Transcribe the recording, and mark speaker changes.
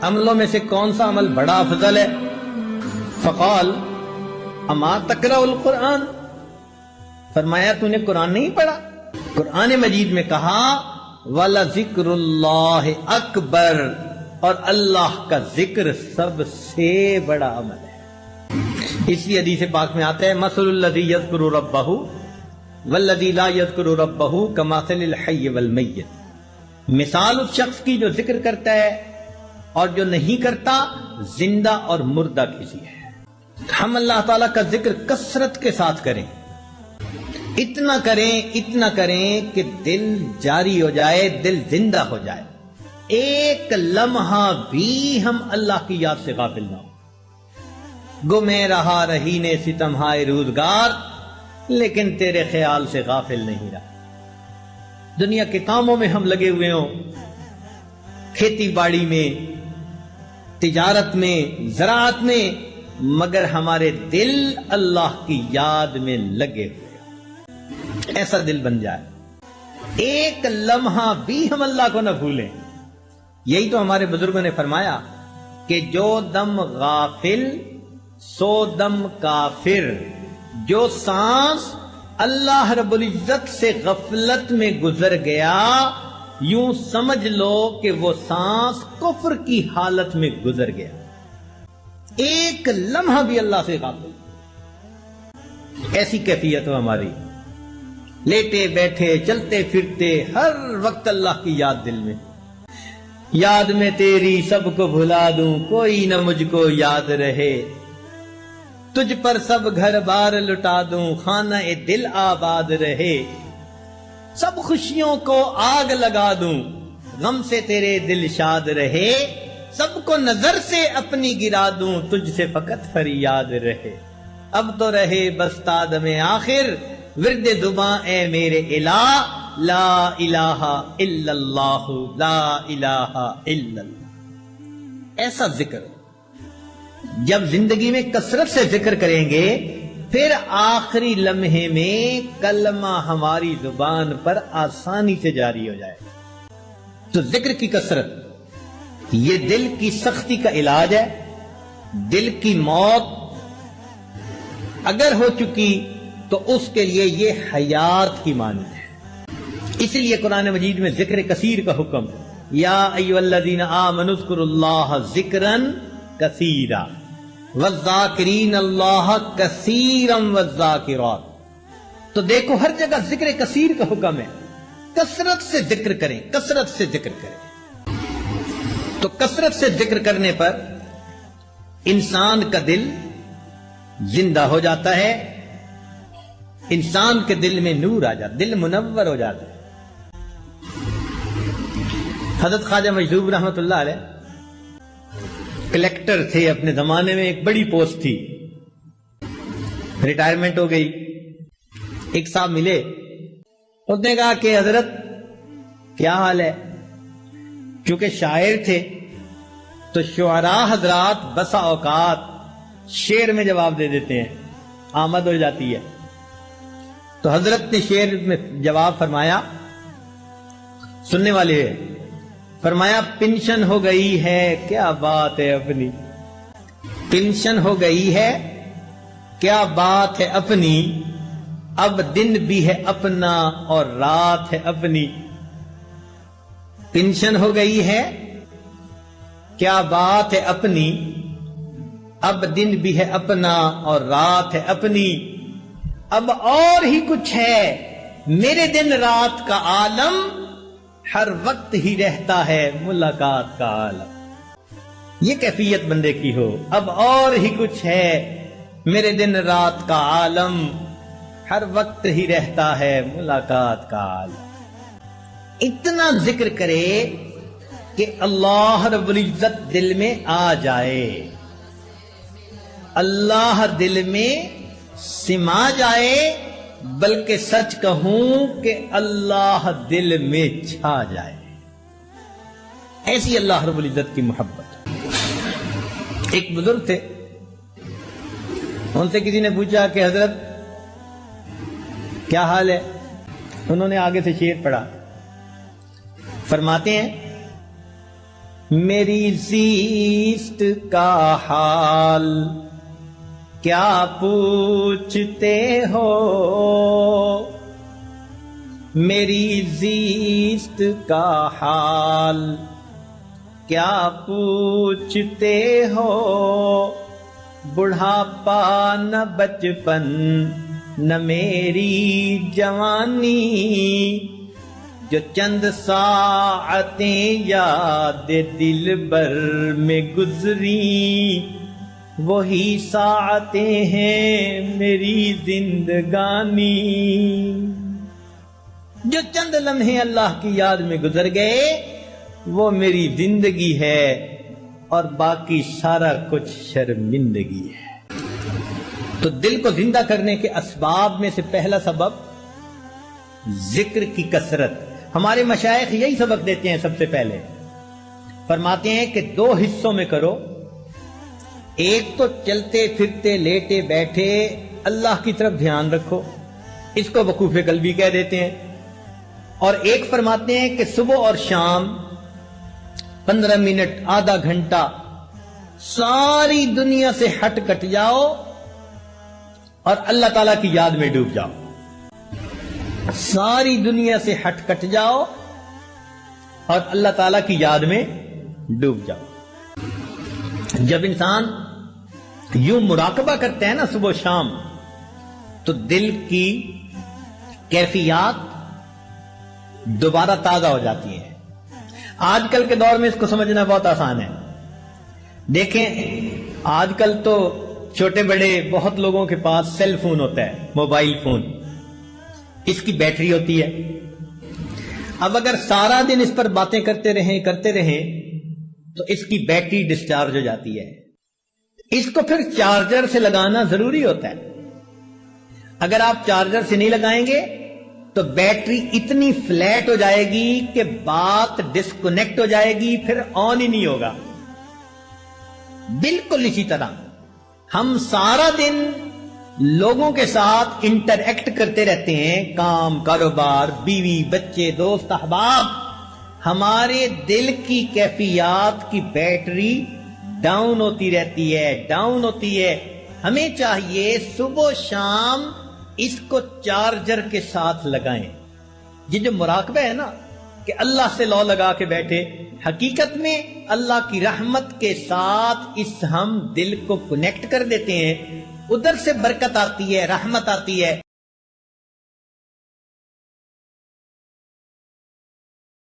Speaker 1: عملوں میں سے کون سا عمل بڑا افضل ہے؟ فقال اما تقرأ القرآن، فرمایا تو نے قرآن نہیں پڑھا؟ قرآن مجید میں کہا وَلَذِكْرُ اللَّهِ اکبر، اور اللہ کا ذکر سب سے بڑا عمل ہے۔ اس لیے حدیث پاک میں آتا ہے مثل الذی یذکر ربہ والذی لا یذکر ربہ کمثل الحی والمیت، مثال اس شخص کی جو ذکر کرتا ہے اور جو نہیں کرتا زندہ اور مردہ کسی ہے۔ ہم اللہ تعالیٰ کا ذکر کثرت کے ساتھ کریں، اتنا کریں کہ دل جاری ہو جائے، دل زندہ ہو جائے، ایک لمحہ بھی ہم اللہ کی یاد سے غافل نہ ہو۔ گمے رہا رہینے ستم ہائے روزگار، لیکن تیرے خیال سے غافل نہیں رہا۔ دنیا کے کاموں میں ہم لگے ہوئے ہوں، کھیتی باڑی میں، تجارت میں، زراعت میں، مگر ہمارے دل اللہ کی یاد میں لگے ہوئے، ایسا دل بن جائے، ایک لمحہ بھی ہم اللہ کو نہ بھولیں۔ یہی تو ہمارے بزرگوں نے فرمایا کہ جو دم غافل سو دم کافر، جو سانس اللہ رب العزت سے غفلت میں گزر گیا یوں سمجھ لو کہ وہ سانس کفر کی حالت میں گزر گیا، ایک لمحہ بھی اللہ سے غافل۔ ایسی کیفیت ہو ہماری، لیٹے بیٹھے چلتے پھرتے ہر وقت اللہ کی یاد دل میں، یاد میں تیری سب کو بھلا دوں کوئی نہ مجھ کو یاد رہے، تجھ پر سب گھر بار لٹا دوں خانہ دل آباد رہے، سب خوشیوں کو آگ لگا دوں غم سے تیرے دل شاد رہے، سب کو نظر سے اپنی گرا دوں تجھ سے فقط فریاد رہے، اب تو رہے بس تا دم آخر ورد زباں اے میرے الہ، لا الہ الا اللہ لا الہ الا اللہ۔ ایسا ذکر جب زندگی میں کثرت سے ذکر کریں گے، پھر آخری لمحے میں کلمہ ہماری زبان پر آسانی سے جاری ہو جائے۔ تو ذکر کی کثرت یہ دل کی سختی کا علاج ہے۔ دل کی موت اگر ہو چکی تو اس کے لیے یہ حیات کی مانند ہے۔ اس لیے قرآن مجید میں ذکر کثیر کا حکم، یا ایھا الذین آمنوا اذکروا اللہ ذکرا کثیرا والذاکرین اللہ کثیرا والذاکرات۔ تو دیکھو ہر جگہ ذکر کثیر کا حکم ہے، کثرت سے ذکر کریں، کثرت سے ذکر کریں۔ تو کثرت سے ذکر کرنے پر انسان کا دل زندہ ہو جاتا ہے، انسان کے دل میں نور آ جاتا، دل منور ہو جاتا ہے۔ حضرت خواجہ مجذوب رحمۃ اللہ علیہ کلیکٹر تھے اپنے زمانے میں، ایک بڑی پوسٹ تھی، ریٹائرمنٹ ہو گئی۔ ایک صاحب ملے، اس نے کہا کہ حضرت کیا حال ہے؟ چونکہ شاعر تھے تو شعراء حضرات بسا اوقات شعر میں جواب دے دیتے ہیں، آمد ہو جاتی ہے۔ تو حضرت نے شعر میں جواب فرمایا، سننے والے ہیں، فرمایا پنشن ہو گئی ہے کیا بات ہے اپنی، پنشن ہو گئی ہے کیا بات ہے اپنی، اب دن بھی ہے اپنا اور رات ہے اپنی، پنشن ہو گئی ہے کیا بات ہے اپنی، اب دن بھی ہے اپنا اور رات ہے اپنی، اب اور ہی کچھ ہے میرے دن رات کا عالم، ہر وقت ہی رہتا ہے ملاقات کا عالم۔ یہ کیفیت بندے کی ہو، اب اور ہی کچھ ہے میرے دن رات کا عالم، ہر وقت ہی رہتا ہے ملاقات کا عالم۔ اتنا ذکر کرے کہ اللہ رب العزت دل میں آ جائے، اللہ دل میں سما جائے، بلکہ سچ کہوں کہ اللہ دل میں چھا جائے۔ ایسی اللہ رب العزت کی محبت۔ ایک بزرگ تھے، ان سے کسی نے پوچھا کہ حضرت کیا حال ہے؟ انہوں نے آگے سے شعر پڑھا، فرماتے ہیں میری زیست کا حال کیا پوچھتے ہو، میری زیست کا حال کیا پوچھتے ہو، بڑھاپا نہ بچپن نہ میری جوانی، جو چند ساعتیں یاد دل بر میں گزری، وہی ساعتیں ہیں میری زندگانی۔ جو چند لمحے اللہ کی یاد میں گزر گئے وہ میری زندگی ہے، اور باقی سارا کچھ شرمندگی ہے۔ تو دل کو زندہ کرنے کے اسباب میں سے پہلا سبب ذکر کی کثرت۔ ہمارے مشائخ یہی سبق دیتے ہیں، سب سے پہلے فرماتے ہیں کہ 2 حصوں میں کرو، ایک تو چلتے پھرتے لیٹے بیٹھے اللہ کی طرف دھیان رکھو، اس کو وقوف قلبی کہہ دیتے ہیں، اور ایک فرماتے ہیں کہ صبح اور شام 15 منٹ آدھا گھنٹہ ساری دنیا سے ہٹ کٹ جاؤ اور اللہ تعالیٰ کی یاد میں ڈوب جاؤ، ساری دنیا سے ہٹ کٹ جاؤ اور اللہ تعالیٰ کی یاد میں ڈوب جاؤ۔ جب انسان یوں مراقبہ کرتے ہیں نا صبح و شام، تو دل کی کیفیات دوبارہ تازہ ہو جاتی ہیں۔ آج کل کے دور میں اس کو سمجھنا بہت آسان ہے۔ دیکھیں آج کل تو چھوٹے بڑے بہت لوگوں کے پاس سیل فون ہوتا ہے، موبائل فون، اس کی بیٹری ہوتی ہے۔ اب اگر سارا دن اس پر باتیں کرتے رہیں تو اس کی بیٹری ڈسچارج ہو جاتی ہے، اس کو پھر چارجر سے لگانا ضروری ہوتا ہے۔ اگر آپ چارجر سے نہیں لگائیں گے تو بیٹری اتنی فلیٹ ہو جائے گی کہ بات ڈسکنیکٹ ہو جائے گی، پھر آن ہی نہیں ہوگا۔ بالکل اسی طرح ہم سارا دن لوگوں کے ساتھ انٹریکٹ کرتے رہتے ہیں، کام کاروبار، بیوی بچے دوست احباب، ہمارے دل کی کیفیات کی بیٹری ڈاؤن ہوتی رہتی ہے۔ ہمیں چاہیے صبح شام اس کو چارجر کے ساتھ لگائیں۔ یہ جو مراقبہ ہے نا کہ اللہ سے لو لگا کے بیٹھے، حقیقت میں اللہ کی رحمت کے ساتھ ہم دل کو کنیکٹ کر دیتے ہیں، ادھر سے برکت آتی ہے، رحمت آتی ہے۔